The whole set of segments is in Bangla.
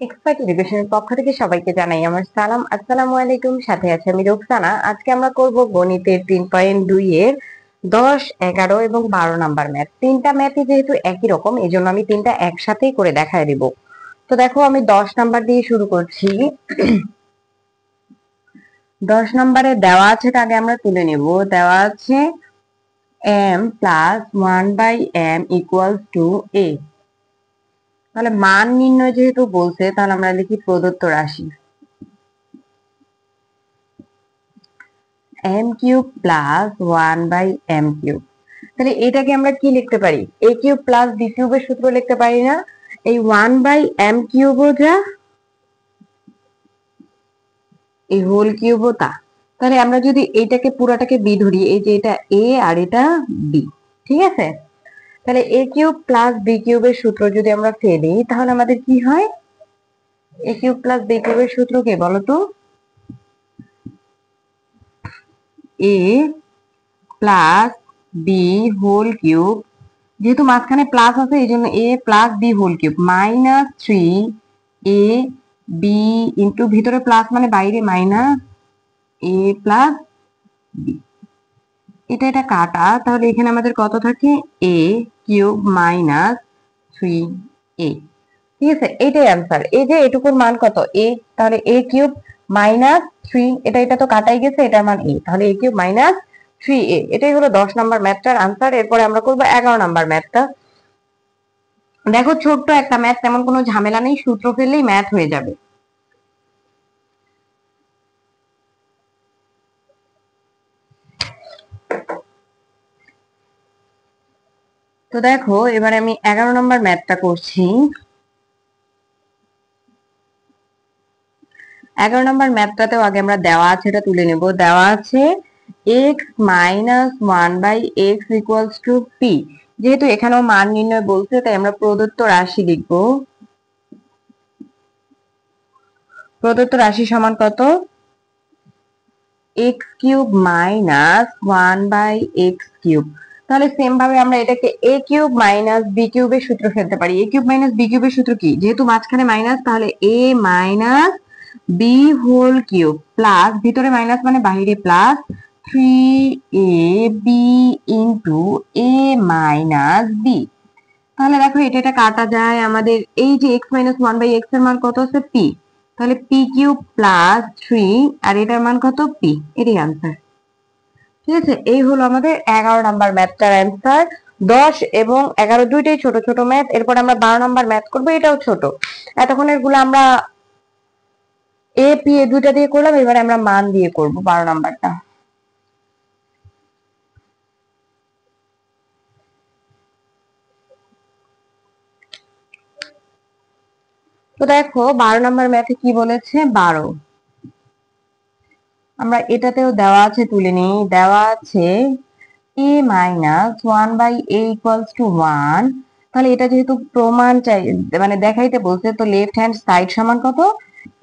এক্সপার্ট এডুকেশনের পক্ষ থেকে সবাইকে জানাই আমার সালাম। আসসালামু আলাইকুম। সাথে আছে আমি রোকসানা। আজকে আমরা করব গণিতের 3.2 এর 10, 11 এবং 12 নাম্বার ম্যাথ। তিনটা ম্যাথই যেহেতু একই রকম, এজন্য আমি তিনটা একসাথেই করে দেখায় দিব। তো দেখো, আমি 10 নাম্বার দিয়ে শুরু করছি। 10 নাম্বারে দেওয়া আছে, আগে আমরা তুলে নেব। দেওয়া আছে m plus 1/m equals to a। তাহলে মান নির্ণয় যেহেতু বলছে, তাহলে আমরা লিখি প্রদত্ত রাশি m cube plus 1/m cube. তাহলে এটাকে আমরা কি লিখতে পারি? a কিউব প্লাস b কিউবের সূত্র লিখতে পারি না? এই 1/m কিউবও যা, এই হোল কিউবও তা। তাহলে আমরা যদি এইটাকে পুরাটাকে b ধরি, এই যে এটা a আর এটা b, ঠিক আছে? তাহলে a কিউব প্লাস b কিউবের সূত্র যদি আমরা ফেলি, তাহলে আমাদের কি হয়? a কিউব প্লাস b কিউবের সূত্র কি বলতো? a plus B whole cube, যেহেতু মাঝখানে প্লাস আছে এই জন্য a plus B whole cube minus 3 a B into, ভিতরে প্লাস মানে বাইরে মাইনাস a প্লাস বি। এটা কাটা, তাহলে এখানে আমাদের কত থাকে? a cube minus 3a। ঠিক আছে, এটাই অ্যান্সার। এই যে এটুকুর মান কত? a। তাহলে a কিউব মাইনাস 3, এটা তো কাটাই গেছে, এটার মান a। তাহলে a কিউব মাইনাস 3a। এটাই হলো 10 নাম্বার ম্যাথটার আনসার। এরপরে আমরা করবো 11 নাম্বার ম্যাথটা। দেখো, ছোট্ট একটা ম্যাথ, তেমন কোনো ঝামেলা নেই, সূত্র ফেললেই ম্যাথ হয়ে যাবে। তো দেখো, এবারে আমি 11 নম্বর ম্যাথটা করছি। 11 নম্বর ম্যাথটাতেও আগে আমরা দেওয়া আছে এটা তুলে নেব। দেওয়া আছে x minus 1/x equals to p। যেহেতু এখানেও মান নির্ণয় বলছে, তাই আমরা প্রদত্ত রাশি লিখবো। প্রদত্ত রাশি সমান কত? x cube minus 1/x cube. তাহলে সেম ভাবে আমরা এটাকে a কিউব মাইনাস b কিউবের সূত্র ফেলতে পারি। a কিউব মাইনাস b কিউবের সূত্র কি? যেহেতু মাঝখানে মাইনাস, তাহলে a minus b whole cube plus, ভিতরে মাইনাস মানে বাইরে plus, 3ab into a minus b। তাহলে দেখো, এটা কাটা যায়। আমাদের এই যে x মাইনাস 1/x এর মান কত আছে? p। তাহলে p কিউব প্লাস 3, আর এটার মান কত? p। এটাই আনসার। ঠিক আছে, এই হলো আমাদের 11 নাম্বার ম্যাথটার অ্যান্সার। 10 এবং 11 দুইটাই ছোট ছোট ম্যাথ। এরপর আমরা 12 নাম্বার ম্যাথ করবো, এটাও ছোট। এতক্ষণের গুলো আমরা এ পি এ দুইটা দিয়ে করলাম, এবারে আমরা মান দিয়ে করব 12 নাম্বারটা। তো দেখো, 12 নাম্বার ম্যাথে কি বলেছে? 12। আমরা এটাতেও দেওয়া আছে, তুলে নিই। দেওয়া আছে a minus 1/a equals to 1। তাহলে এটা যেহেতু প্রমাণ চাই, মানে দেখাইতে বলছে, তো লেফট হ্যান্ড সাইড সমান কত?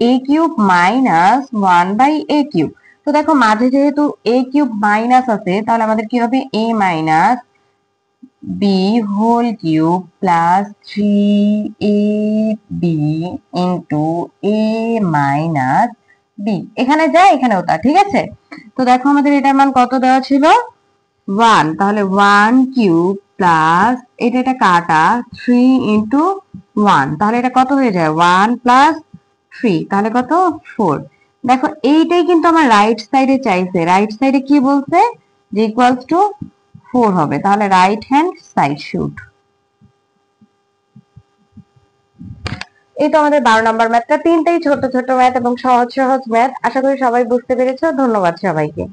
a cube minus 1/a cube. তো দেখো, মাঝে যেহেতু a কিউব মাইনাস আছে, তাহলে আমাদের কি হবে? a minus b whole cube plus 3ab into a minus b। এখানে যা, এখানেও তা, ঠিক আছে? তো দেখো, আমাদের এটার মান কত দেওয়া ছিল? 1। তাহলে 1 কিউব প্লাস, এটা কাটা, 3 ইন্টু 1। তাহলে এটা কত হয়ে যায়? 1 প্লাস 3, তাহলে কত? 4। দেখো, এইটাই কিন্তু আমার রাইট সাইডে চাইছে। রাইট সাইডে কি বলছে? যে ইকুয়ালস টু 4 হবে। তাহলে রাইট হ্যান্ড সাইড শুট। এই তো আমাদের 12 নাম্বার ম্যাথটা। তিনটাই ছোট ছোট ম্যাথ এবং সহজ সহজ ম্যাথ। আশা করি সবাই বুঝতে পেরেছো। ধন্যবাদ সবাইকে।